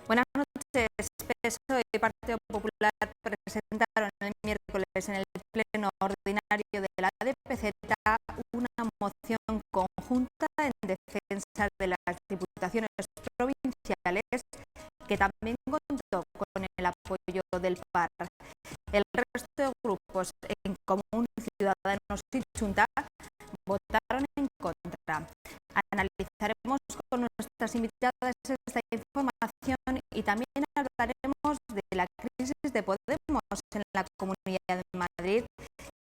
Buenas noches. PSOE y Partido Popular presentaron el miércoles en el pleno ordinario de la DPZ una moción conjunta en defensa de las diputaciones provinciales, que también contó con el apoyo del PAR. El resto de grupos, en Común, Ciudadanos y Junta, votaron en contra. Analizaremos con nuestras invitadas esta información y también hablaremos de la crisis de Podemos en la Comunidad de Madrid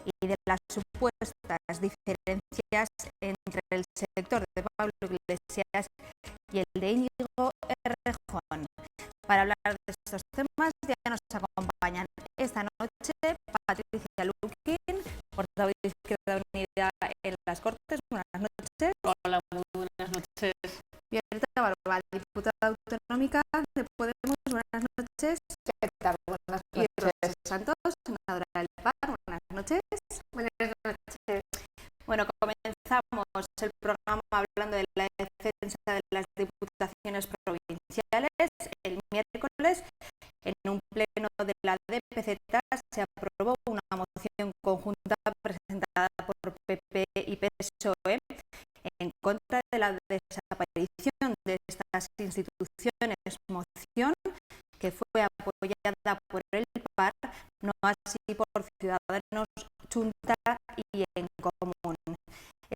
y de las supuestas diferencias entre el sector de Pablo Iglesias y el de Íñigo Errejón. Para hablar de estos temas ya nos acompañan esta noche Patricia Luquín, portavoz de Izquierda Unida en las Cortes. Buenas noches. Hola, muy buenas noches. Violeta Barba, diputada autonómica de Podemos. Buenas noches. ¿Qué tal? Buenas noches. Y Rosa Santos, senadora del PAR. Buenas noches. Buenas noches. Bueno, comenzamos el programa hablando de la defensa de las diputaciones provinciales. El miércoles, en un pleno de la DPZ, se aprobó una moción conjunta presentada por PP y PSOE en contra de la desaparición de estas instituciones, moción que fue apoyada por el PAR, no así por Ciudadanos, Junta y en Común.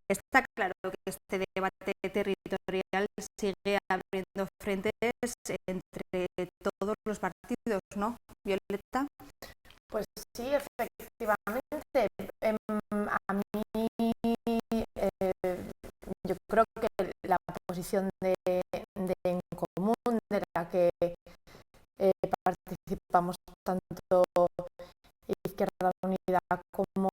Está claro que este debate territorial sigue abriendo frentes entre todos los partidos, ¿no, Violeta? Pues sí, efectivamente. A mí, yo creo que la posición de En Común, de la que participamos tanto Izquierda Unida como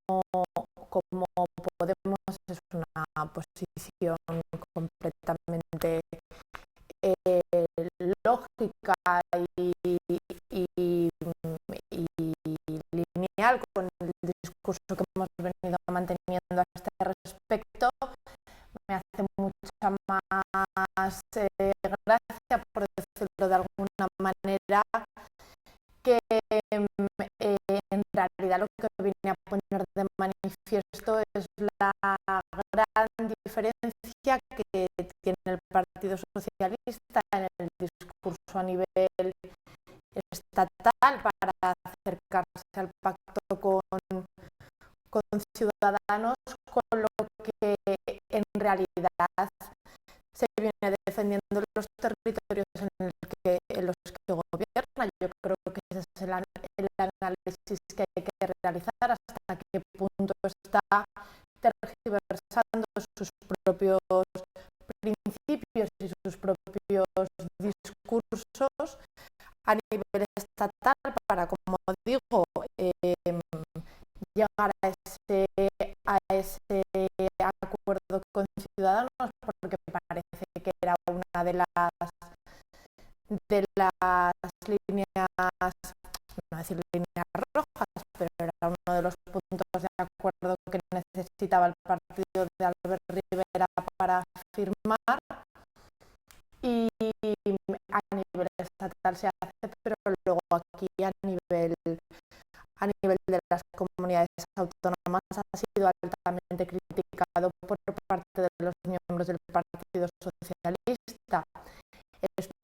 Podemos, es una posición completamente lógica y lineal con el discurso que hemos venido manteniendo a este respecto. Me hace mucha más gracia, por decirlo de alguna manera, que en realidad lo que viene a poner de manifiesto es la gran diferencia que tiene el Partido Socialista en el discurso a nivel estatal para acercarse al pacto con Ciudadanos, con lo que en realidad se viene defendiendo los territorios en los que gobierna. Yo creo que ese es el análisis que hay que realizar, hasta qué punto está tergiversando sus propios principios y sus propios discursos a nivel estatal para, como digo, llegar a ese acuerdo con Ciudadanos, porque parece que era una de las líneas, no decir líneas rojas, pero era uno de los puntos de acuerdo que necesitaba el partido de Albert Rivera para firmar, y a nivel estatal se hace, pero luego aquí a nivel de las comunidades autónomas ha sido altamente criticado por parte de los miembros del Partido Socialista.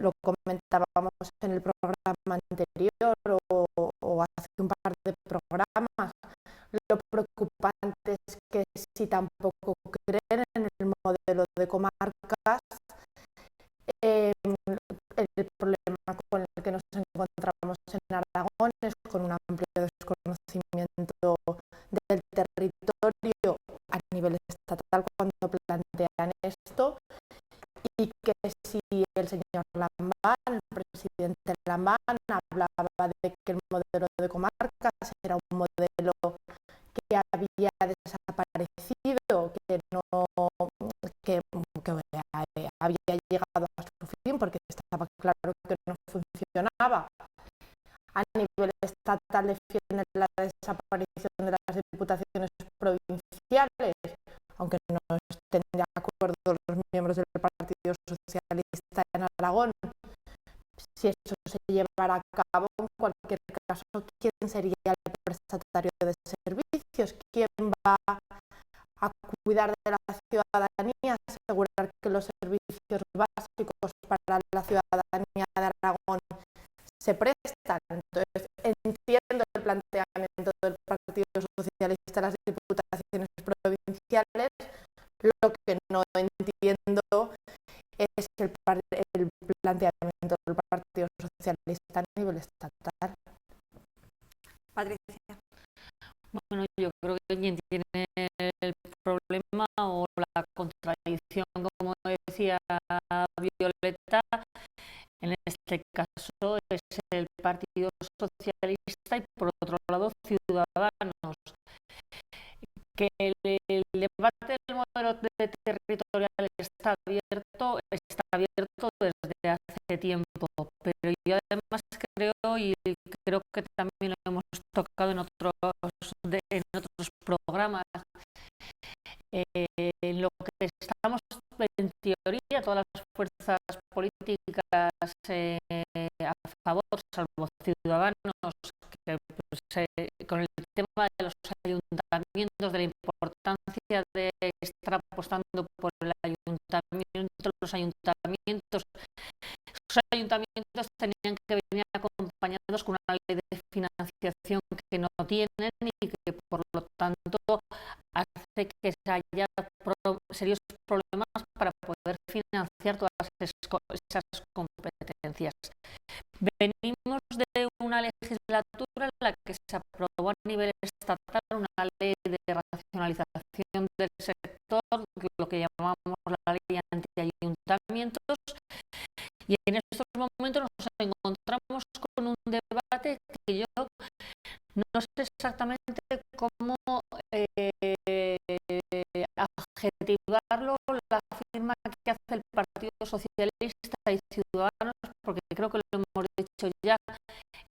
Lo comentábamos en el programa anterior o hace un par de programas. Lo preocupante es que si tampoco creen en el modelo de comarcas, el problema con el que nos encontramos en Aragón es con un amplio desconocimiento del territorio a nivel estatal cuando plantean esto, y que si el señor Lambán, el presidente Lambán, hablaba de que el modelo de comarcas era un modelo que había desaparecido, que había llegado a su fin porque estaba claro que no funcionaba. A nivel estatal defienden la desaparición de las diputaciones provinciales, aunque no estén de acuerdo los miembros del Partido Socialista en Aragón. si eso se llevara a cabo, en cualquier caso, ¿quién sería el prestatario de servicios? ¿Quién va a cuidar de la ciudadanía, asegurar que los servicios básicos para la ciudadanía de Aragón se prestan? Entonces, entiendo el planteamiento del Partido Socialista en las diputaciones provinciales. Lo que no entiendo es el planteamiento del Partido Socialista a nivel estatal. Patricia. Bueno, yo creo que quien tiene el problema o la contradicción, como decía Violeta, en este caso es el Partido Socialista y por otro lado Ciudadanos. Que el debate del modelo territorial está abierto desde hace tiempo, pero yo además creo que también lo hemos tocado en otros programas. En lo que estamos, en teoría, todas las fuerzas políticas a favor, salvo Ciudadanos, que con el tema de los ayuntamientos, de la importancia de estar apostando por el ayuntamiento, los ayuntamientos tenían que venir acompañados con una ley de financiación que no tienen y que por lo tanto hace que haya serios problemas para poder financiar todas esas competencias. Venimos de una legislatura en la que se aprobó a nivel estatal una ley de racionalización del sector, lo que llamamos la ley anti-ayuntamientos, y en estos momentos nos encontramos con un debate que yo no sé exactamente cómo adjetivarlo, la firma que hace el Partido Socialista y Ciudadanos, porque creo que lo hemos dicho ya,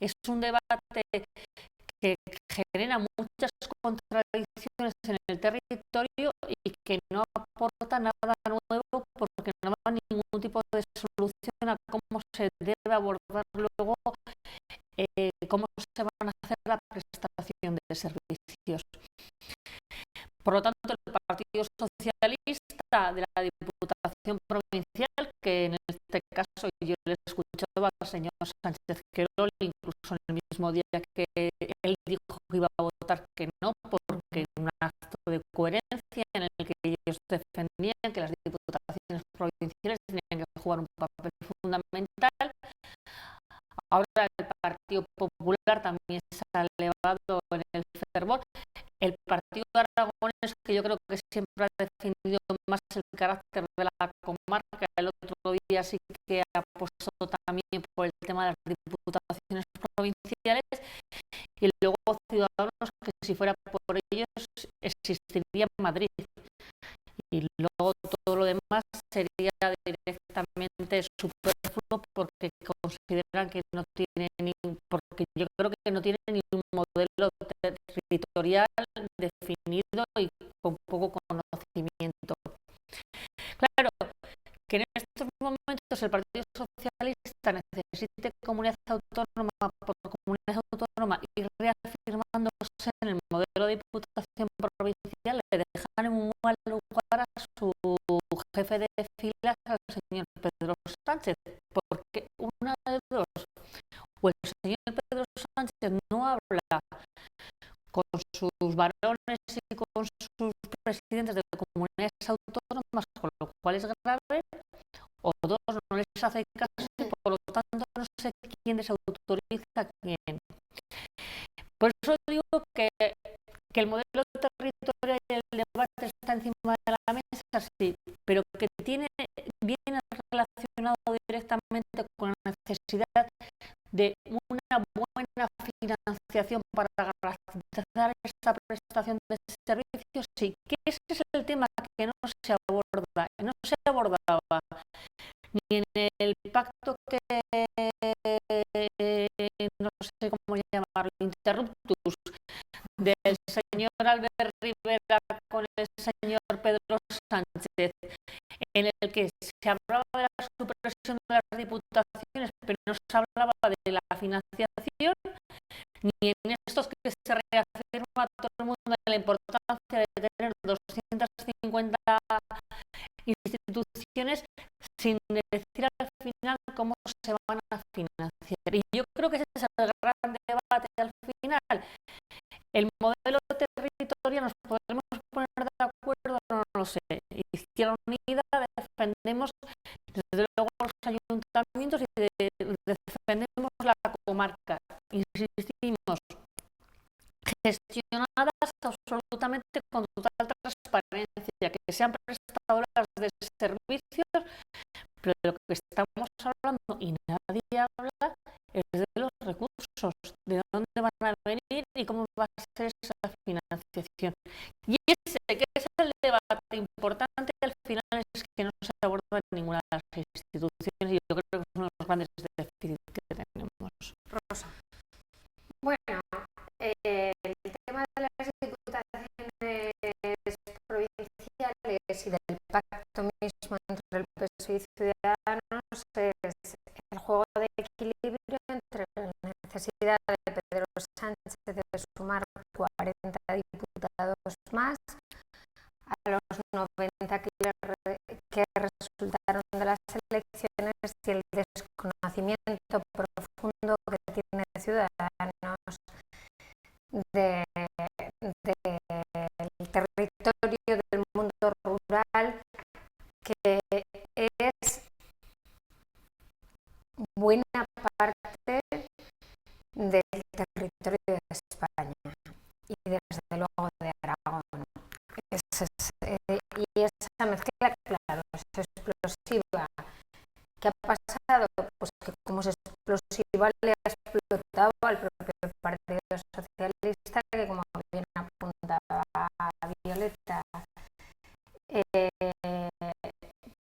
es un debate que genera muchas contradicciones en el territorio y que no aporta nada nuevo porque no da ningún tipo de solución a cómo se debe abordar luego, cómo se van a hacer la prestación de servicios. Por lo tanto, el Partido Socialista de la Diputación Provincial, que en este caso yo le escuchaba al señor Sánchez Querol, incluso en el mismo día que él dijo que iba a votar que no, porque en un acto de coherencia en el que ellos defendían que las diputaciones provinciales tenían que jugar un papel fundamental. Ahora el Partido Popular también se ha elevado en el fervor. El Partido de Aragonés, que yo creo que siempre ha defendido más el carácter de la comarca, el otro día sí que apostó también por el tema de las diputaciones provinciales, y luego Ciudadanos, que si fuera por ellos existiría en Madrid. Y luego todo lo demás sería directamente superfluo porque consideran que no tiene porque yo creo que no tiene ni un modelo territorial definido y con poco conocimiento. Claro, que en estos momentos el Partido Socialista necesite comunidad autónoma por comunidad autónoma y reafirmándose en el modelo de diputación provincial, le dejan en un mal lugar a su jefe de filas, al señor Pedro Sánchez, porque una de dos, o el señor Pedro Sánchez no habla con sus varones y con sus presidentes de comunidades autónomas, con lo cual es grave, o dos, no les hace caso y por lo tanto no sé quién desautoriza a quién. Por eso digo que el modelo territorial y el debate está encima de la mesa, sí, pero que viene relacionado directamente con la necesidad de una buena financiación para garantizar esta prestación de servicios, sí, que ese es el tema que no se aborda, no se abordaba ni en el pacto que no sé cómo llamarlo, interruptus, del señor Albert Rivera con el señor Pedro Sánchez, en el que se hablaba de la supresión de las diputaciones, pero no se hablaba de la financiación, ni en estos que se reafirma a todo el mundo la importancia de tener 250 instituciones sin decir al final cómo se van a financiar. Y yo creo que ese es el gran debate al final. El modelo territorial, nos podemos poner de acuerdo, no lo sé. Izquierda Unida defendemos desde luego los ayuntamientos y defendemos la comarca. Insistimos, gestionadas absolutamente con total transparencia, que sean prestadoras de servicios, pero de lo que estamos hablando y nadie habla es de los recursos, de dónde van a venir y cómo va a ser esa financiación. Y ese que es el debate importante al final es que no se aborda en ninguna de las instituciones y yo creo que es uno de los grandes déficits que tenemos. Rosa. Bueno, el tema de las diputaciones provinciales y del pacto mismo entre el PSOE y Ciudadanos es el juego de equilibrio entre la necesidad de Pedro Sánchez de sumar 40 diputados más a los 90 que resultaron de las elecciones y el desconocimiento profundo que tiene Ciudadanos del territorio del mundo rural, que es buena parte del territorio de España y desde luego de Aragón. Y esa mezcla, claro, es explosiva. ¿Qué ha pasado? Pues que como es explosiva le ha explotado al propio Partido Socialista, que como bien apuntaba Violeta,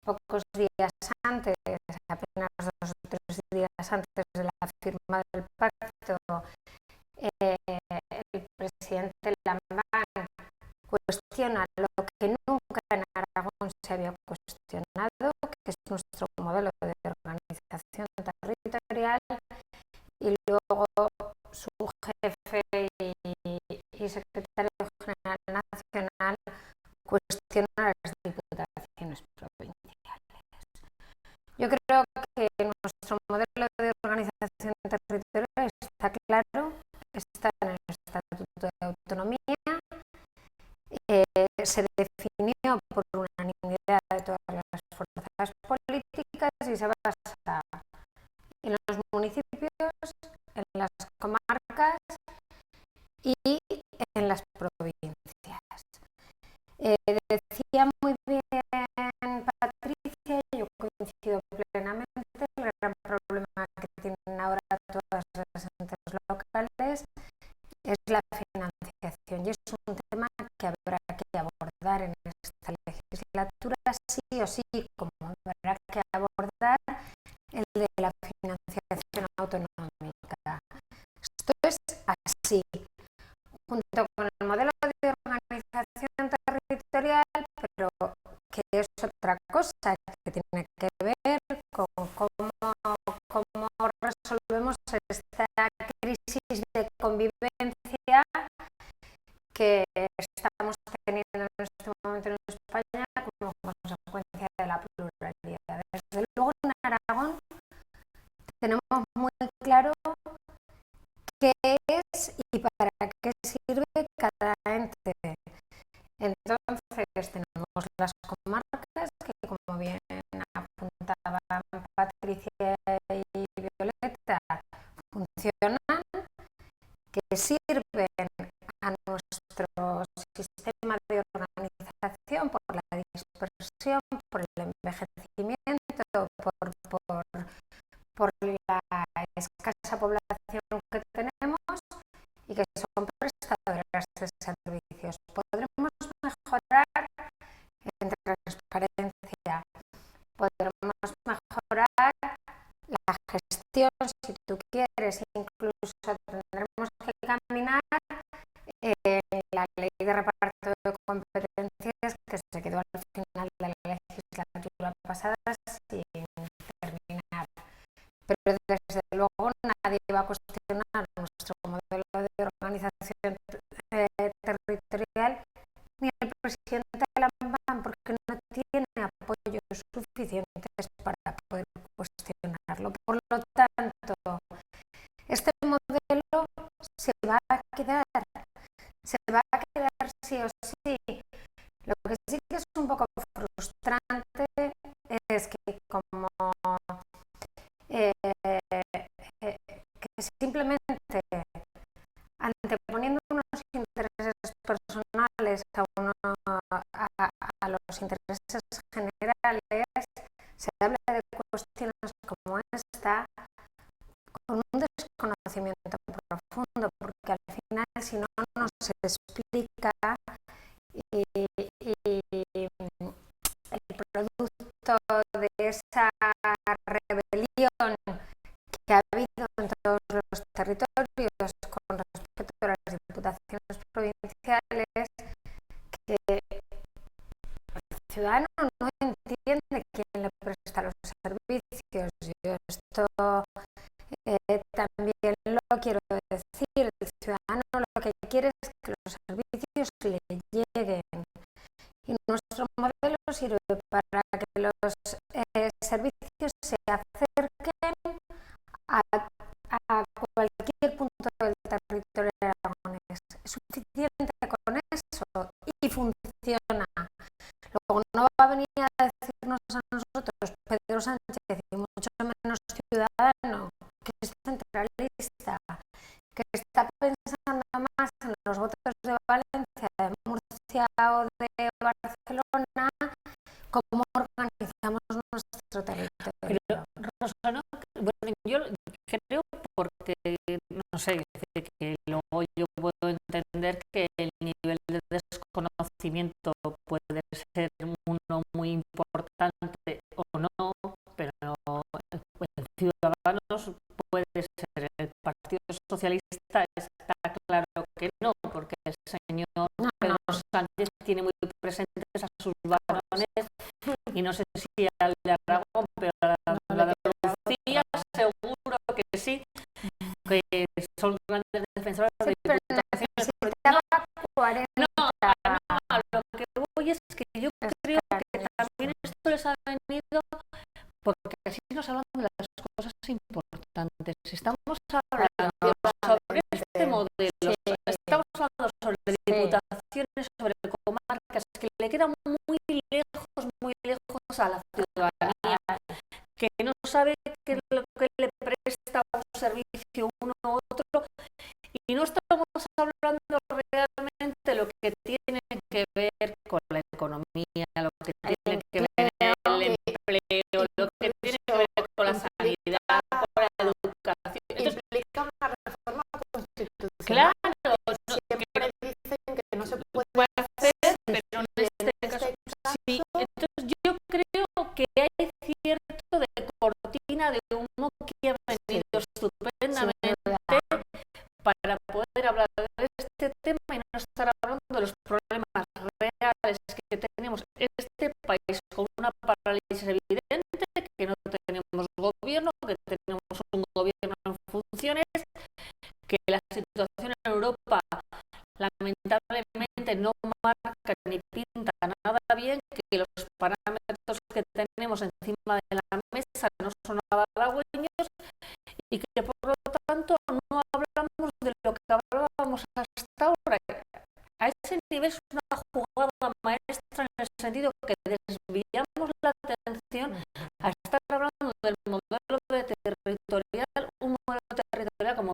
pocos días antes, apenas 2 o 3 días antes de la firma del pacto, el presidente Lambán cuestiona lo que nunca en Aragón se había cuestionado, que es nuestro modelo de organización territorial, y luego su jefe y secretario general nacional cuestiona las diputaciones provinciales. Yo creo que nuestro modelo de organización territorial está claro, está en el Estatuto de Autonomía, se definió por unanimidad de todas las fuerzas políticas y se basa en los municipios, en las comarcas y en las provincias. Decía muy bien Patricia, yo coincido plenamente, el gran problema que tienen ahora todas las entes locales es la financiación, y es un tema que habrá que abordar en esta legislatura sí o sí, como habrá que abordar el de la financiación autonómica. Esto es así, junto con el modelo de organización territorial, pero que es otra cosa, que tiene que ver con cómo resolvemos esta crisis de convivencia que estamos teniendo en este momento en España como consecuencia de la pluralidad. Desde luego en Aragón tenemos muy claro qué es y para qué sirve cada ente. Entonces tenemos las comarcas que, como bien apuntaban Patricia y Violeta, funcionan, que sirven a nuestro sistema de organización por la dispersión, por el envejecimiento, por la escasa población que tenemos y que son prestadoras de servicios. Podremos mejorar en transparencia, podremos mejorar la gestión, si tú quieres, incluso tendremos que caminar la ley de reparto de competencias que se quedó al final de la legislatura pasada sin terminar. Pero quedar. Se va a quedar sí o sí. Lo que sí que es un poco frustrante es que como que simplemente anteponiendo unos intereses personales a los intereses generales, se habla de cuestiones como esta con un desconocimiento profundo, porque al final si no se explica y el producto de esa rebelión que ha habido en todos los territorios con respecto a las diputaciones provinciales, que el ciudadano no entiende quién le presta los servicios. Yo esto también lo quiero decir, el ciudadano lo que quiere es que los servicios le lleguen. Y nuestro modelo sirve para que los servicios se acerquen a cualquier punto del territorio aragonés. Es suficiente con eso y funciona. Luego no va a venir a decirnos a nosotros Pedro Sánchez y mucho menos Ciudadanos que es centralista, que está pensando más en los votos de Valencia, de Murcia o de Barcelona, cómo organizamos nuestro territorio. Pero, Rosa, ¿no? Bueno, yo creo porque, no sé, que luego yo puedo entender que el nivel de desconocimiento puede ser uno muy importante o no, pero en Ciudadanos puede ser. El Partido Socialista está claro que no, porque el señor Pedro Sánchez tiene muy presentes a sus varones y no sé si al de Aragón, pero a la de Andalucía seguro que sí, que son grandes defensores de diputaciones. A lo que voy es que yo creo que también esto les ha venido porque así nos hablan de las cosas importantes. Estamos hablando sobre este modelo, estamos hablando sobre diputaciones, sobre comarcas, que le quedan muy lejos a la ciudadanía, que no sabe qué es lo que le presta un servicio uno u otro, y no estamos hablando realmente de lo que tiene que ver con la economía, lo que tiene que ver con el empleo, lo que tiene que ver con la sanidad, con la educación. Entonces, implica una reforma constitucional. Claro, siempre dicen que no se puede hacer, pero en este caso sí. Entonces yo creo que hay cierto de cortina de humo que ha venido estupendamente para poder hablar de este tema y no estar hablando de los problemas reales que tenemos en este país, con una parálisis evidente, que no tenemos gobierno, que tenemos un gobierno en funciones, que la situación en Europa lamentablemente no marca ni pinta nada bien, que los parámetros que tenemos encima de la mesa no son nada halagüeños y que por lo tanto no hablamos de lo que hablábamos hasta ahora. A ese nivel es una jugada maestra en el sentido que desviamos la atención a estar hablando del modelo territorial, un modelo territorial como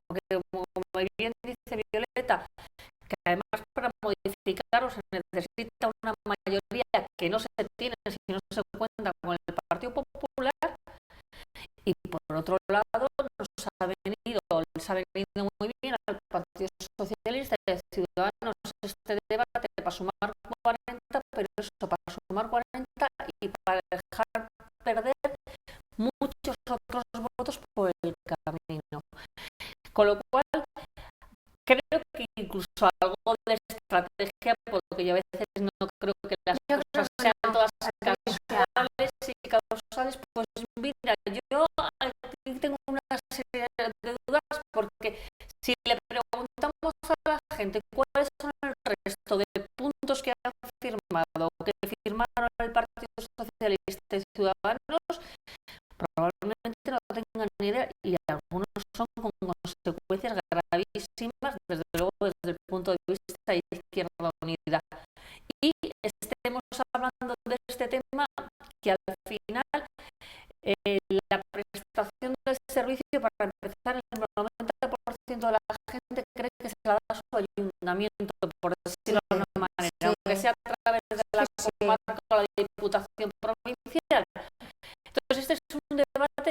bien dice Violeta, que además para modificarlo se necesita una mayoría que no se tiene si no se cuenta con el Partido Popular, y por otro lado les ha venido muy bien al Partido Socialista y a Ciudadanos este debate para sumar 40, pero eso para sumar 40 y para dejar perder muchos otros votos por el camino. Con lo cual creo que incluso algo de estrategia, porque yo a veces no creo que las cosas sean todas casuales y causales, pues mira, yo aquí tengo una serie de dudas, porque si le preguntamos a la gente cuáles son el resto de puntos que han firmado, que firmaron el Partido Socialista y Ciudadanos, probablemente no tengan ni idea, y algunos son con consecuencias gravísimas, desde luego desde Izquierda Unida. Y estemos hablando de este tema que al final la prestación del servicio, para empezar, el 90% de la gente cree que se la da su ayuntamiento, por decirlo de alguna manera, aunque sea a través de la comarca o la Diputación Provincial. Entonces este es un debate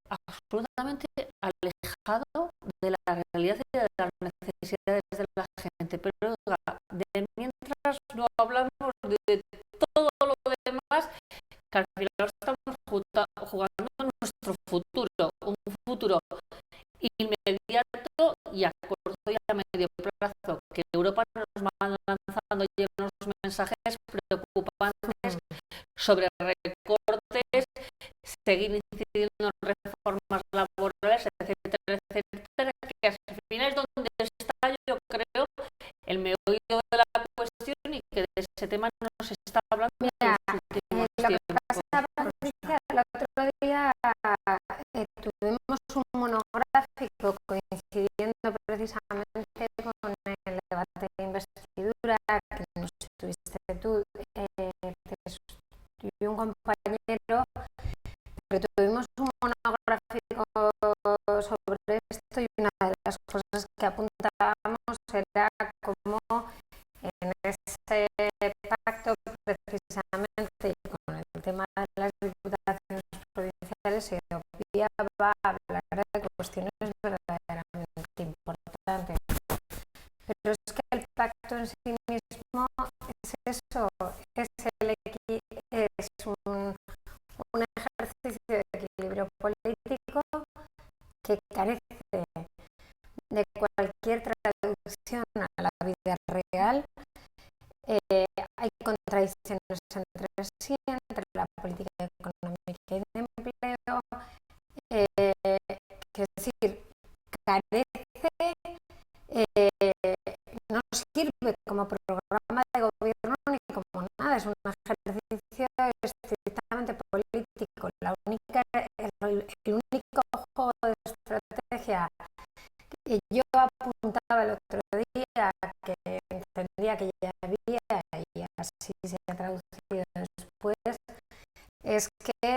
absolutamente alejado de la realidad y de las necesidades de la gente, pero de mientras no hablamos de todo lo demás, que al final estamos jugando nuestro futuro, un futuro inmediato y a corto y a medio plazo, que Europa nos va lanzando ya unos mensajes preocupantes sobre recortes, seguir incidiendo en reformas laborales, etcétera, etcétera, que al final es donde está, yo creo, el meollo de la cuestión y que de ese tema no se está hablando en los últimos tiempos. El otro día tuvimos un monográfico coincidiendo precisamente con el debate de investidura, que no estuviste tú y un compañero, pero tuvimos un monográfico sobre esto y una de las cosas que apuntábamos era cómo en ese pacto precisamente con el tema de las diputaciones provinciales se obviaba hablar de cuestiones verdaderamente importantes. Pero es que el pacto en sí mismo es eso, es un ejercicio de equilibrio político que carece de cualquier traducción a la vida real. Hay contradicciones entre sí, entre la política económica y de empleo, que es decir, carece, no sirve como programa de gobierno ni como nada, es un ejercicio estrictamente político. El único juego de estrategia que yo apuntaba el otro día, que entendía que ya había y así se ha traducido después, es que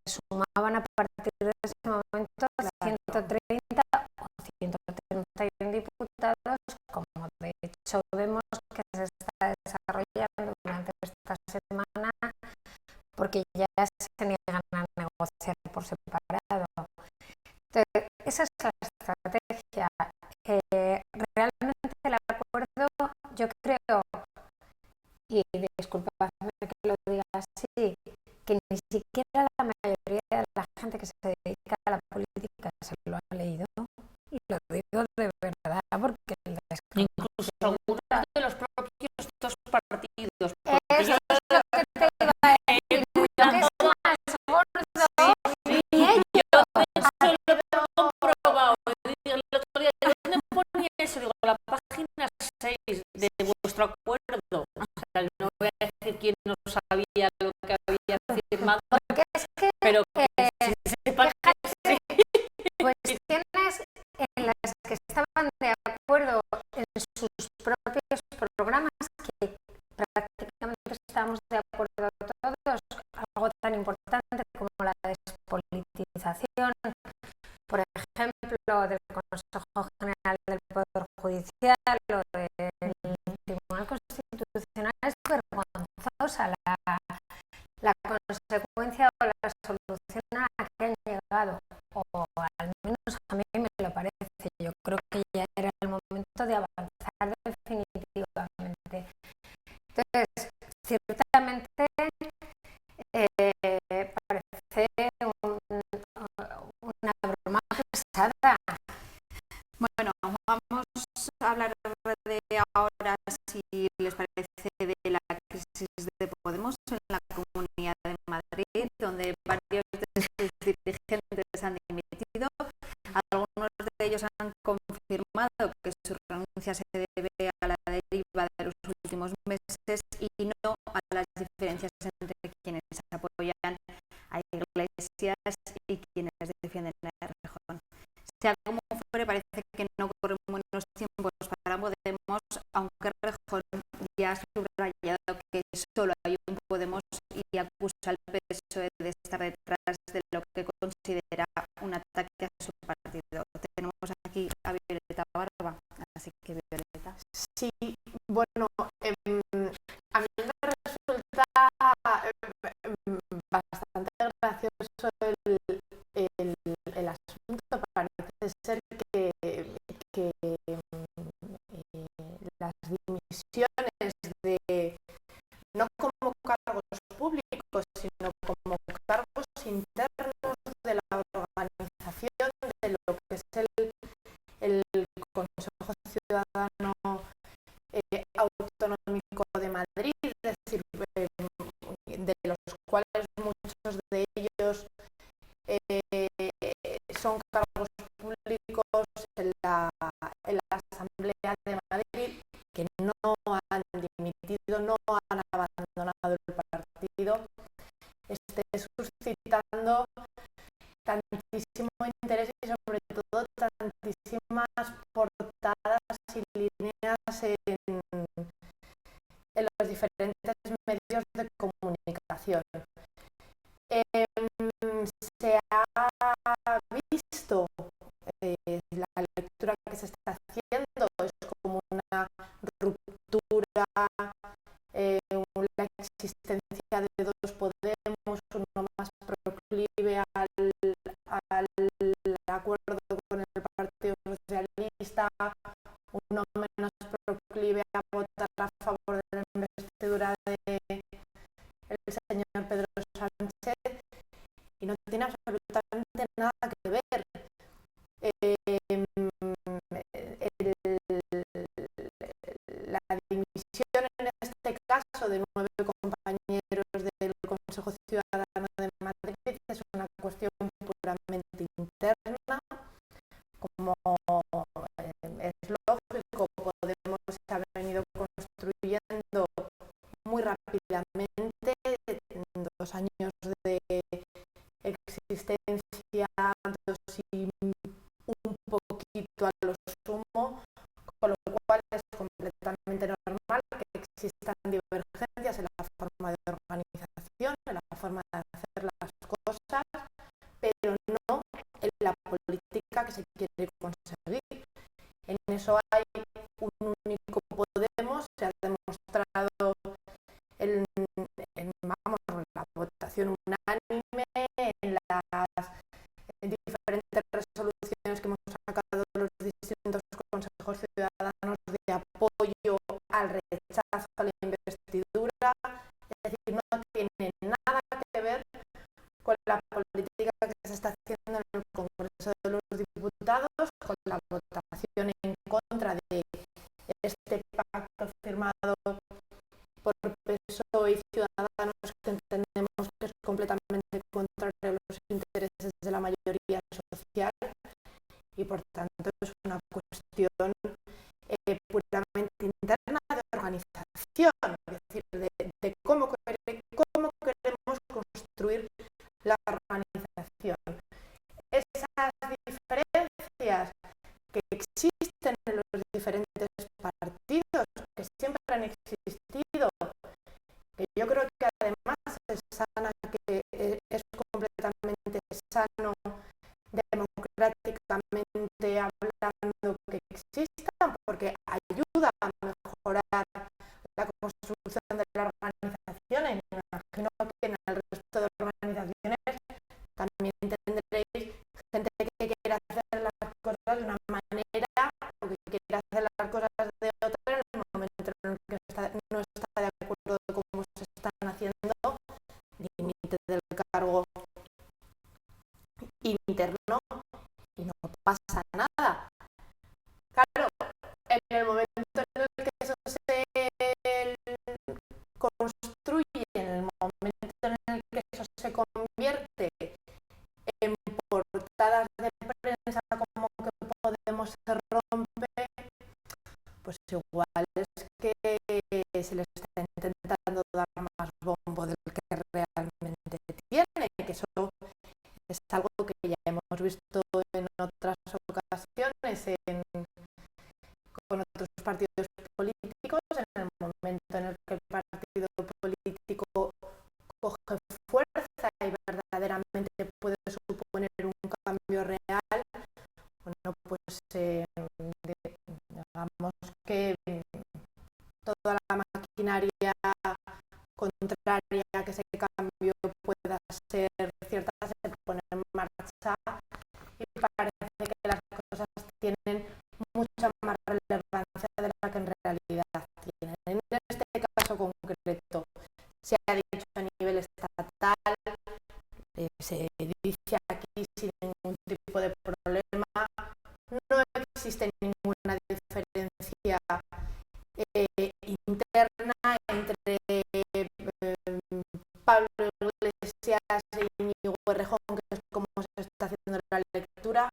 sumaban a partir de ese momento 130 o 131 diputados, como de hecho vemos que se está desarrollando durante esta semana, porque ya se niegan a negociar por separado. Entonces, esa es la estrategia. Realmente el acuerdo, yo creo, y disculpadme que lo diga así, que ni siquiera la mayoría de la gente que se dedica a la política se lo ha leído, y lo digo de verdad, porque incluso algunos de los propios dos partidos, eso es lo que te iba a decir, que es más gordo, yo eso lo he comprobado. El otro día, ¿dónde ponía eso? Digo, la página 6 de vuestro acuerdo. O sea, no voy a decir quién no sabía lo que había firmado, porque es que pero que se sepa que cuestiones en las que estaban de acuerdo en sus propios programas, que prácticamente estamos de acuerdo todos, algo tan importante como la despolitización, por ejemplo, del Consejo General del Poder Judicial o del Tribunal Constitucional, es vergonzosa la consecuencia o la solución a la que han llegado, o al menos a mí me lo parece. Yo creo que ya era el momento de avanzar definitivamente. Entonces, ciertamente parece una broma pesada. Bueno, vamos a hablar de ahora, si les parece, de la crisis de Podemos en la Comunidad de Madrid, donde varios de sus dirigentes han dimitido. Algunos de ellos han confirmado que su renuncia se debe a la deriva de los últimos meses y no a las diferencias entre quienes apoyan a Iglesias y quienes defienden a Errejón. Sea como fuere, parece que no corren buenos tiempos para Podemos, aunque aunque Rejón ya ha subrayado que solo hay un Podemos y acusa al PSOE de estar detrás de lo que considera un ataque a su partido. Tenemos aquí a Violeta Barba, así que Violeta. Sí, bueno, a mí me resulta bastante gracioso el asunto. Parece ser que las dimisiones de, no como cargos públicos, sino como cargos internos de la organización de lo que es el Consejo Ciudadano Autonómico de Madrid, es decir, de los cuales muchos de ellos son cargos públicos en la Asamblea de Madrid, que no han dimitido, no han abandonado el partido, esté suscitando tantísimo interés y sobre todo tantísimas portadas y líneas en los diferentes medios de comunicación. Se ha visto, la lectura que se está haciendo es como una ruptura, la existencia de dos Podemos, uno más proclive al acuerdo con el Partido Socialista, uno menos proclive a votar a favor de la investidura del señor Pedro Sánchez, y no tiene absolutamente nada que ver la dimisión en este caso de 9 compañeros del Consejo Ciudadano de Madrid es una cuestión puramente interna. Como es lógico, Podemos se ha venido construyendo muy rápidamente en 2 años de existencia, 2 y un poquito a lo sumo, con lo cual es completamente normal que existan divergencias en la forma de organización, en la forma de hacer las cosas, pero no en la política que se quiere conseguir. En eso hay un único Podemos, se ha demostrado en la votación unánime, en las diferentes resoluciones que hemos sacado de los distintos consejos ciudadanos de apoyo al rechazo a la investidura. Es decir, no tiene nada que ver con la política que se está haciendo en el Congreso de los Diputados, con la votación en contra de este pacto firmado por PSOE y Ciudadanos, que entendemos que es completamente contrario a los intereses de la mayoría social, y por tanto es una cuestión puramente interna de organización, es decir, de cómo queremos construir la organización. Esas diferencias que existen en los diferentes partidos, que siempre han existido, que yo creo que además es sana, que es completamente sano democráticamente hablando que existan, porque ayuda a mejorar la construcción de la organización. Y me imagino que en el resto de organizaciones también tendréis gente que quiere hacer las cosas de una manera o que quiere hacer las cosas de otra en el momento en el que no está de acuerdo de cómo se están haciendo, límite del cargo interno, y no pasa nada. Claro, en el momento en el que eso se construye, en el momento en el que eso se convierte en portadas de prensa como que Podemos se rompe, pues igual es que se le está intentando dar más bombo del que realmente tiene, que eso es algo que ya hemos visto en otras ocasiones con otros partidos políticos, toda la maquinaria contraria a que ese cambio pueda ser cierta se pone en marcha y parece que las cosas tienen mucha más relevancia de la que en realidad tienen. En este caso concreto se ha dicho a nivel estatal, se dice aquí sin ningún tipo de problema, no existe ninguna diferencia interna entre Pablo Iglesias e Íñigo Errejón, que es como se está haciendo la lectura.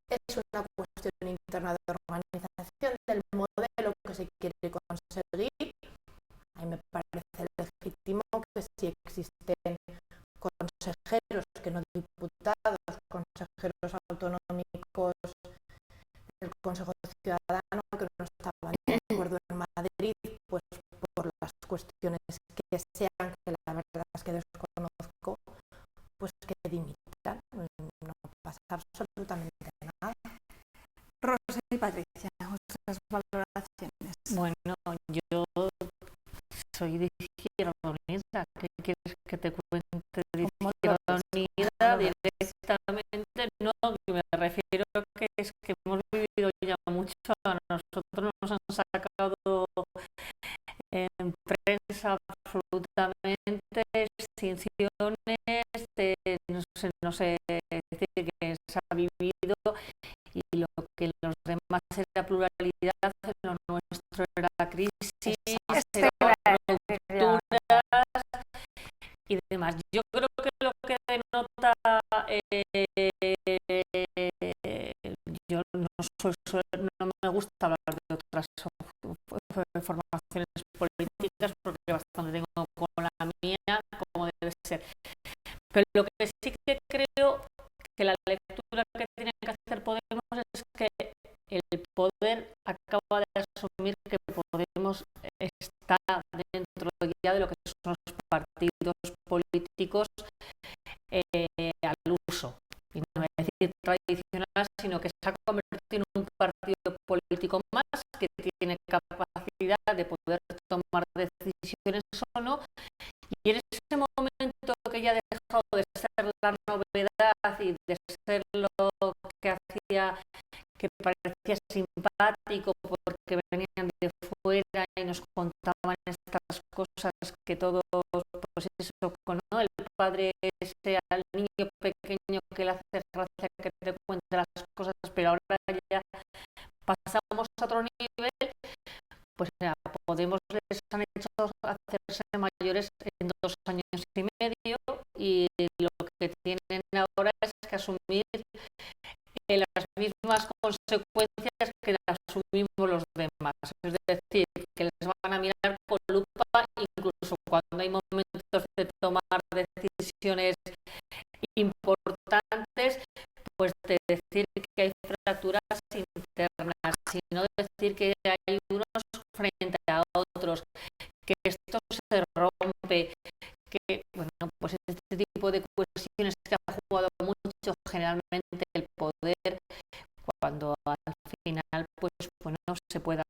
Es una cuestión interna de organización del modelo que se quiere conseguir. A mí me parece legítimo que si existen consejeros, que no diputados, consejeros autonómicos del Consejo Ciudadano que no estaban de acuerdo en Madrid, pues por las cuestiones que sean, que la verdad es que desconozco, pues que dimitan. No pasa absolutamente nada. Rosa y Patricia, vuestras valoraciones. Bueno, yo soy de Izquierda Unida. ¿Qué quieres que te cuente de Izquierda Unida? Directamente no, que me refiero que es que hemos vivido ya mucho. A nosotros nos han sacado en prensa absolutamente extinciones de no sé decir que se ha vivido, y lo que los demás era pluralidad, lo nuestro era crisis, era rupturas y demás. Yo creo que lo que denota, yo no me gusta hablar de otras formaciones políticas porque bastante tengo con la mía, como debe ser. Pero lo que sí que creo que la lectura que tiene que hacer Podemos es que el poder acaba de asumir que Podemos está dentro ya de lo que son los partidos políticos al uso. Y no voy a decir tradicional, sino que se ha convertido en un partido político más que tiene capacidad de poder tomar decisiones o no. Y en ese momento que ya ha dejado de ser la novedad y de ser lo que hacía que parecía simpático porque venían de fuera y nos contaban estas cosas que todos, pues eso, ¿no? El padre sea el niño pequeño que le hace gracia que te cuente las cosas, pero ahora ya pasamos a otro nivel. Pues ya, Podemos les han hecho hacerse mayores en 2 años y medio, y lo que tienen ahora es que asumir las mismas consecuencias que asumimos los demás. Es decir, que les van a mirar con lupa incluso cuando hay momentos de tomar decisiones importantes, pues de decir que hay fracturas internas, sino decir que hay unos frente a otros, que esto se rompe, que bueno, pues este tipo de cuestiones que ha jugado mucho generalmente el poder, cuando al final pues bueno, se pueda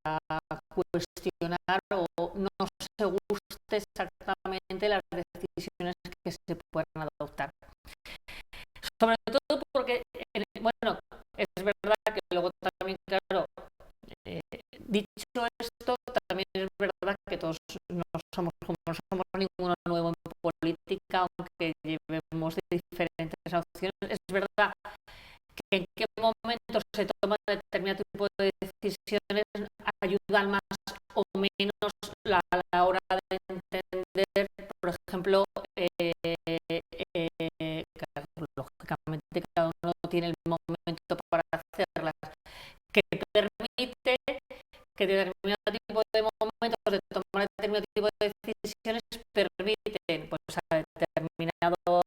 cuestionar o no se guste exactamente las decisiones que se puedan adoptar. Sobre todo porque, bueno, es verdad que luego también, claro, dicho esto, también es verdad que todos no somos ninguno nuevo en política, aunque llevemos de diferentes opciones. Es verdad que en qué momento se toman determinado tipo de decisiones ayudan más o menos a la hora de entender, por ejemplo, lógicamente cada uno tiene el momento para hacerlas, que permite que determinado tipo de momentos de tomar determinado tipo de decisiones permiten pues, a determinados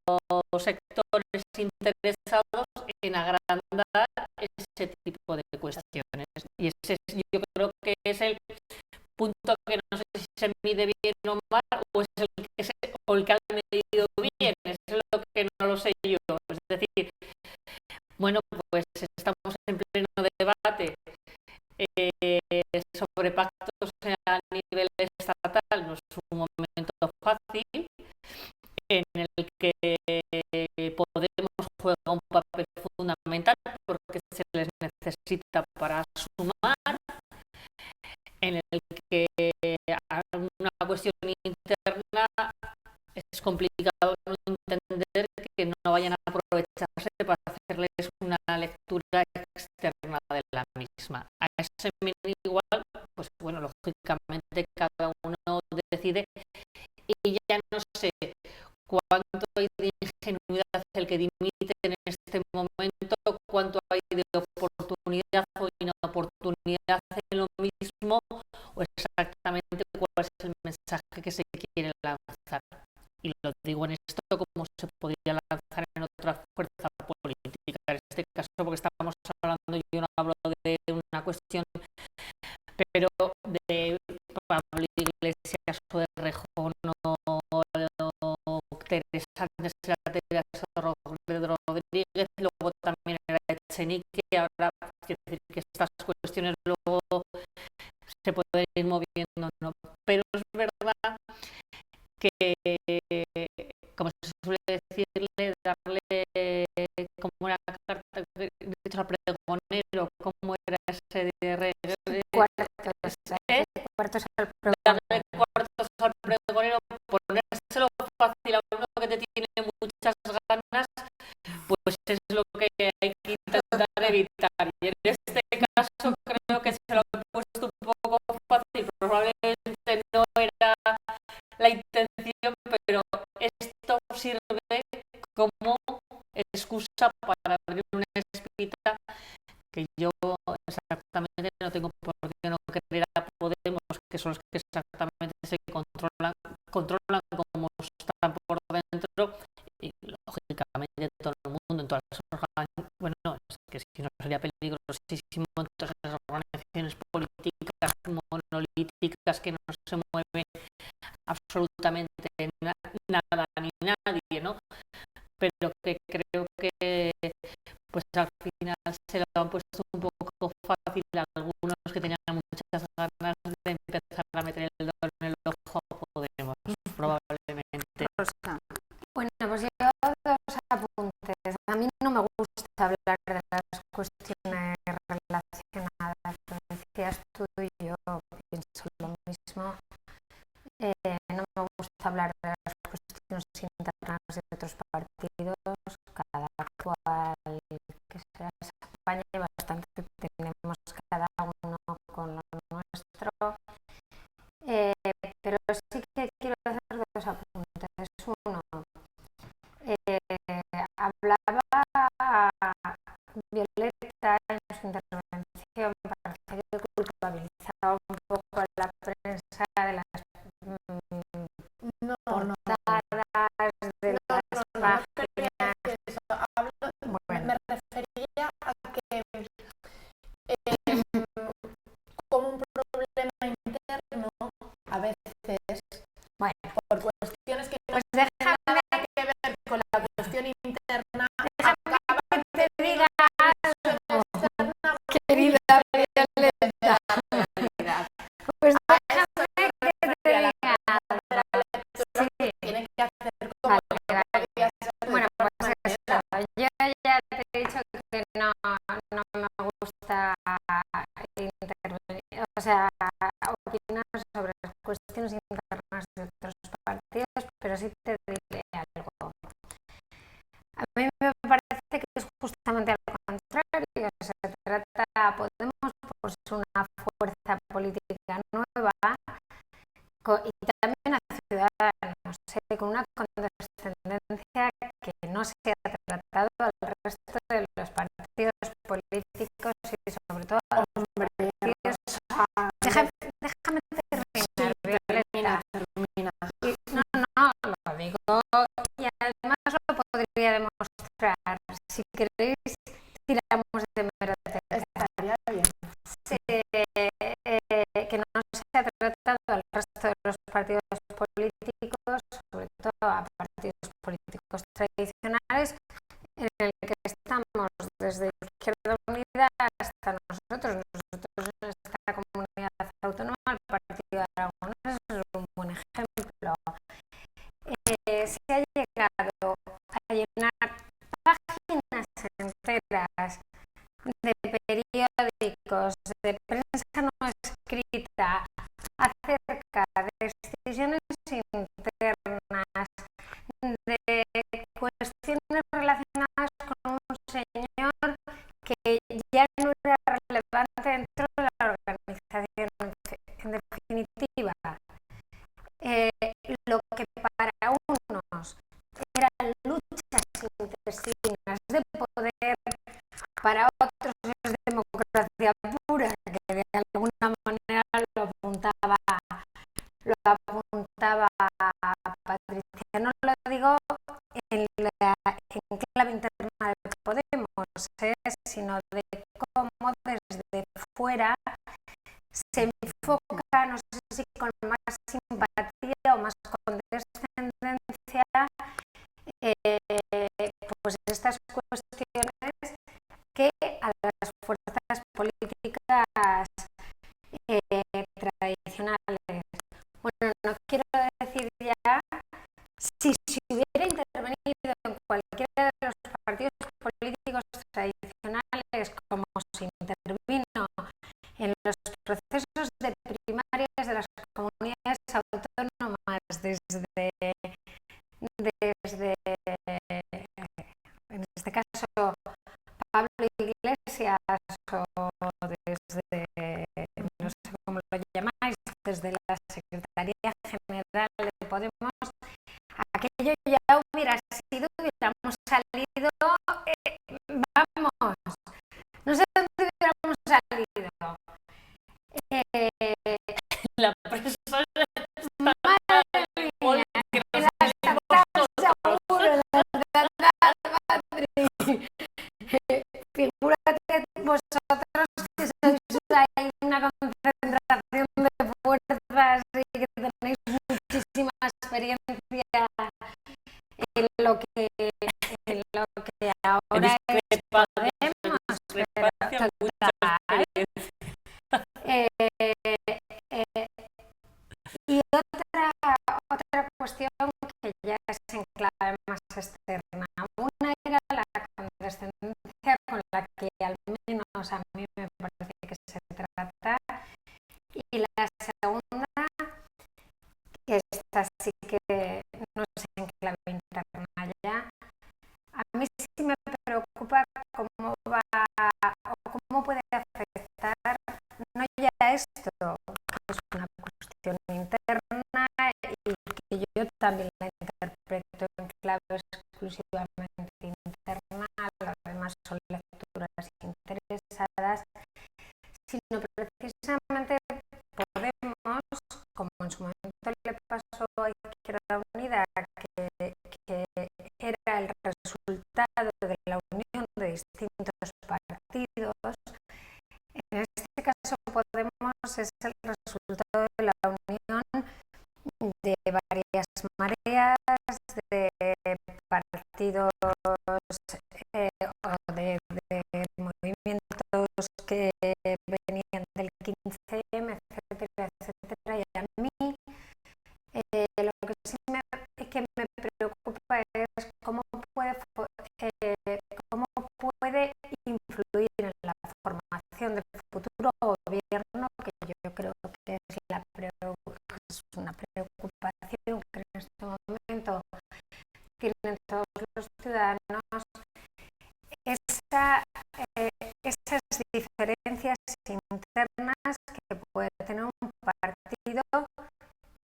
sectores interesados en agrandar ese tipo de cuestiones. Y ese yo creo que es el punto que no sé si se mide bien o mal, o es el que han medido bien, es lo que no lo sé yo. Es decir, bueno, pues estamos en pleno debate sobre pactos a nivel estatal no es un momento fácil, en el que Podemos juega un papel fundamental porque se les necesita para sumar, en el que una cuestión interna es complicado no entender que no vayan a aprovecharse para hacerles una lectura externa de la misma. A ese menú igual, pues bueno, lógicamente cada uno decide y ya no sé cuánto hay de ingenuidad el que dimite en este momento, cuánto hay de oportunidad o inoportunidad en lo mismo, o exactamente cuál es el mensaje que se quiere lanzar. Y lo digo en esto como se podría lanzar en otra fuerza política. En este caso, porque estamos hablando, yo no hablo de una cuestión, pero de Pablo Iglesias o de Rejón o Teresa Rodríguez, luego también era Echenique, ahora quiero decir que estas cuestiones luego se pueden ir moviendo, ¿no? Pero es verdad que, como se suele decirle, darle como una carta de hecho al pregonero, como era ese de cuartos al darle cuartos al pregonero, ponérselo fácil a uno que te tiene muchas ganas, pues es lo que hay que intentar evitar. Y en este caso creo que se lo he puesto un poco fácil, probablemente no era la intención, pero esto sirve como excusa para abrir una espita que yo exactamente no tengo por qué no creer a Podemos, que son los que exactamente se controlan como están por dentro, y lógicamente todo el mundo en todas las organizaciones, bueno, es que si no sería peligrosísimo en todas las organizaciones políticas monolíticas que no se mueve absolutamente nada ni nadie, ¿no? Pero que creo que pues al final se lo han puesto un poco fácil a algunos que tenían muchas ganas de empezar a meter el dedo en el ojo a Podemos, probablemente. Bueno, pues yo dos apuntes. A mí no me gusta hablar de las cuestiones relacionadas, lo decías tú y yo pienso lo mismo. No me gusta hablar de las cuestiones internas de otros partidos, cada cual que sea España y bastante tenemos cada uno con lo nuestro, pero sí que quiero hacer dos apuntes. Uno, hablaba Violeta en su intervención, parece que culpabilizaba un poco a la prensa de las portadas, de las páginas. Me refería a que como un problema interno a veces, bueno, por cuestiones que no pues tienen nada que ver con la cuestión interna, déjame que te diga externa, querida Violeta, pues déjame que te diga sí. tiene que hacer como Bueno, pues eso, yo ya te he dicho que no me gusta intervenir, o sea, opinar sobre las cuestiones internas de otros partidos, pero sí te diré algo. A mí me parece que es justamente al contrario, se trata, Podemos, pues una fuerza política nueva y también a Ciudadanos, con una condescendencia que no se ha tratado al resto de los partidos políticos y sobre todo a los partidos. Déjame terminar, Violeta. No, lo digo y además lo podría demostrar. Si queréis, tiramos de hemeroteca. estaría bien. Que no se ha tratado al resto de los partidos políticos, sobre todo a partidos políticos tradicionales, en el que estamos desde Izquierda Unida hasta nosotros en esta comunidad autónoma, el Partido Aragonés, ejemplo. Se ha llegado a llenar páginas enteras de periódicos, de prensa no escrita, acerca de decisiones internas, de cuestiones relacionadas con un señor que ya no era relevante dentro de la organización. En definitiva, lo que para unos eran luchas intestinas de poder, para otros es democracia pura, que de alguna manera lo apuntaba Patricia. No lo digo en clave interna de Podemos, sino de cómo desde fuera se enfoca, no sé si con más simpatía o más condescendencia, pues estas cuestiones que a las fuerzas políticas tradicionales. Bueno, no quiero decir ya si se hubiera intervenido en cualquiera de los partidos políticos tradicionales, como se intervino en los procesos de primarias de las comunidades autónomas desde en este caso Pablo Iglesias, o desde, no sé cómo lo llamáis, desde la Secretaría General de Podemos, aquello ya hubiera sido, hubiéramos salido, vamos, no sé dónde hubiéramos salido. La prensa Madre mía, en las tablas seguro, figúrate vosotros que sois ahí una concentración de fuerzas y que tenéis muchísima experiencia en lo que ahora es Podemos, pero total. Y otra cuestión que ya es en clave más externa. Una era la condescendencia con la que al menos a mí me parece que se trata, y la segunda, que esta sí que no es en clave interna ya, a mí sí me preocupa cómo va o cómo puede afectar no ya esto, que es una cuestión interna y que yo también la interpreto en clave exclusivamente interna, las demás son lecturas interesadas, sino precisamente Podemos, como en su momento le pasó a Izquierda Unida, que era el resultado de la unión de distintos partidos. En este caso Podemos es el resultado de la unión de varias mareas, de partidos o de movimientos que venían del 15M, etcétera, etcétera. Y a mí lo que sí que me preocupa es cómo puede influir en la formación del futuro gobierno, que yo creo que es una preocupación que en este momento tienen todos los ciudadanos, esas diferencias internas que puede tener un partido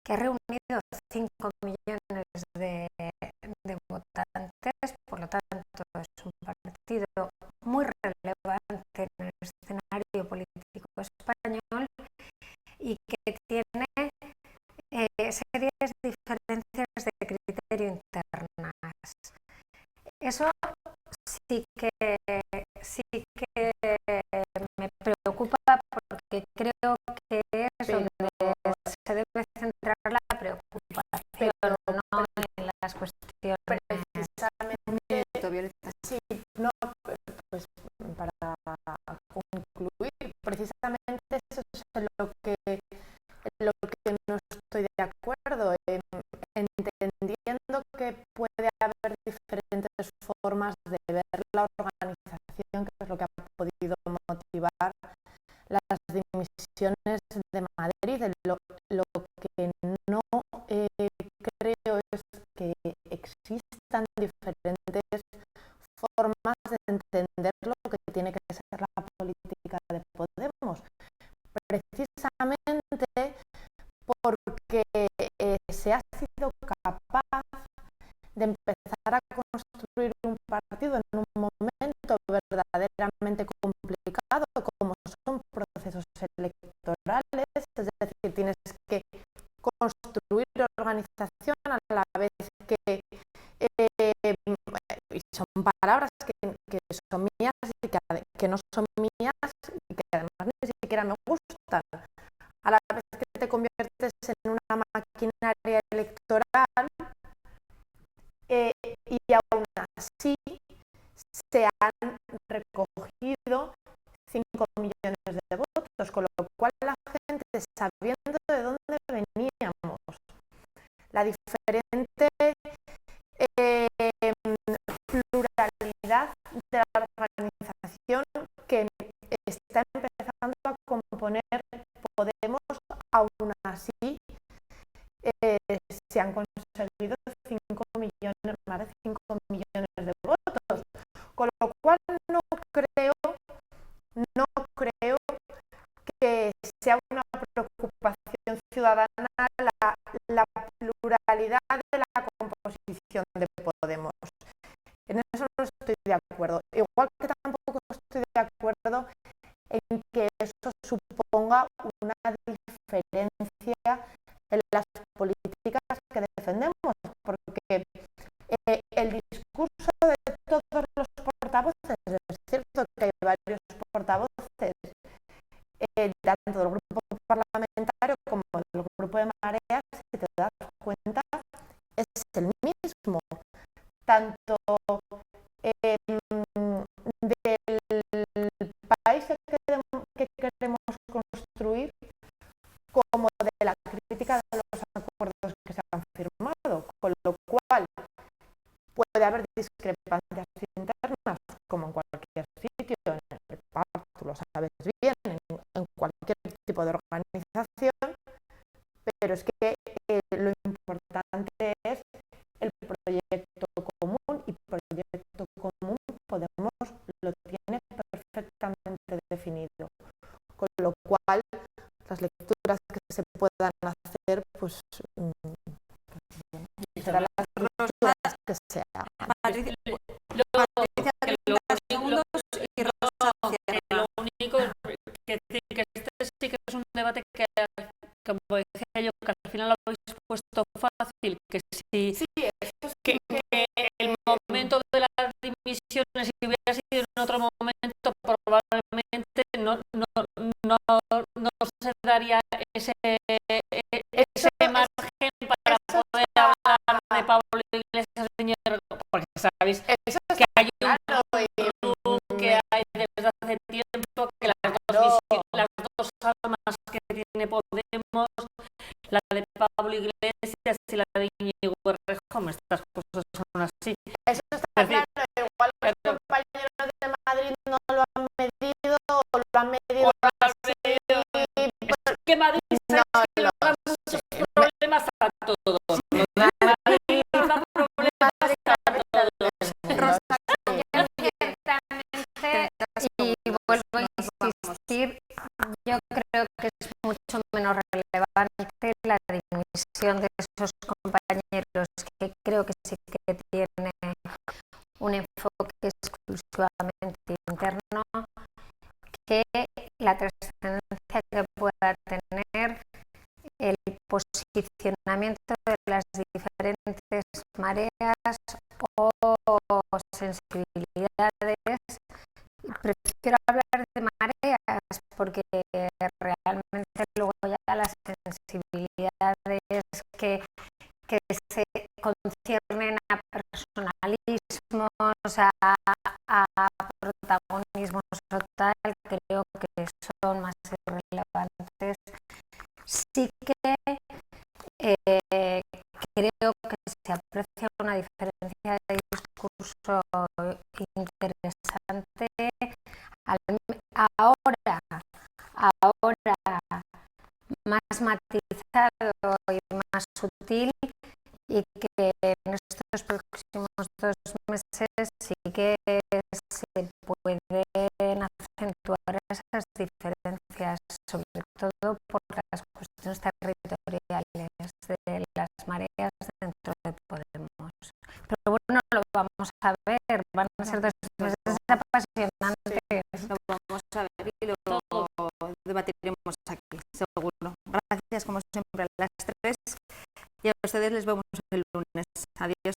que ha reunido 5 millones de votantes, por lo tanto es un partido muy relevante en el escenario político español y que tiene serias diferencias de criterio internas. Eso sí que me preocupa, porque creo que es donde se debe centrar la preocupación, no en las cuestiones. Precisamente, sí, no, pues para concluir, precisamente eso es lo que no estoy de acuerdo. lo que no creo es que existan diferentes formas de entender lo que tiene que ser la política de Podemos, precisamente porque se ha sido capaz de empezar a construir un partido en un momento verdaderamente complicado, como son procesos electorales, es decir, tienes que construir organización a la vez que y son palabras que son mías y que no son mías y que además ni siquiera me gustan. A la vez que te conviertes en una maquinaria electoral y aún así se han recogido 5 millones de votos, con lo cual la gente, sabiendo de dónde veníamos, la diferente pluralidad de la organización que está empezando a componer Podemos, aún así se han conseguido 5 millones, más de 5 millones de votos, con lo cual no creo que sea una preocupación ciudadana la pluralidad de la composición de Podemos. En eso no estoy de acuerdo. Igual que tampoco estoy de acuerdo en que eso suponga una diferencia en las políticas que defendemos, porque el discurso de todos los portavoces, es cierto que hay varios portavoces, tanto del grupo parlamentario como del grupo de Mareas, si te das cuenta, es el mismo, tanto del país que queremos construir como de la crítica de los acuerdos que se han firmado, con lo cual puede haber discrepancias internas como en cualquier sitio, en el PAP, tú lo sabes bien, en cualquier tipo de organización, pero es que lo importante es el proyecto común, y proyecto común Podemos lo tiene perfectamente definido, con lo cual las lecturas que se puedan hacer pues serán las lecturas que sean. Patricia, 30 segundos y Rosa cierra. Lo único que decir que este sí que es un debate que, como decía yo, que al final lo habéis puesto fácil, que si que el momento de las dimisiones, si hubiera sido en otro momento, probablemente no se daría ese margen para poder hablar de Pablo Iglesias, señor, porque sabéis que hay un club que hay desde hace tiempo, que las dos almas que tiene Podemos, la de Pablo Iglesias y la de Íñigo Errejón, estas cosas son así. Eso está claro, igual los compañeros de Madrid no lo han medido o lo han medido así. Es que Madrid que nos da muchos problemas a todos. Madrid nos da problemas a todos. Y vuelvo a insistir, yo creo que es mucho menos relevante la dimisión de esos compañeros, que creo que sí que tiene un enfoque exclusivamente interno, que la trascendencia que pueda tener el posicionamiento de las diferentes mareas o sensibilidades. Prefiero hablar de mareas porque realmente luego ya las sensibilidades que se conciernen a personalismos, a protagonismos o tal, creo que son más irrelevantes. Sí que creo que se aprecia una diferencia de discurso interesante. Ahora más matizada y más sutil, y que en estos próximos 2 meses sí que se pueden acentuar esas diferencias, sobre todo por las cuestiones territoriales de las mareas dentro de Podemos. Pero bueno, lo vamos a ver, van a ser 2 meses apasionantes. Lo vamos a ver y lo debatiremos aquí, seguro. Gracias como siempre a las 3 y a ustedes les vemos el lunes. Adiós.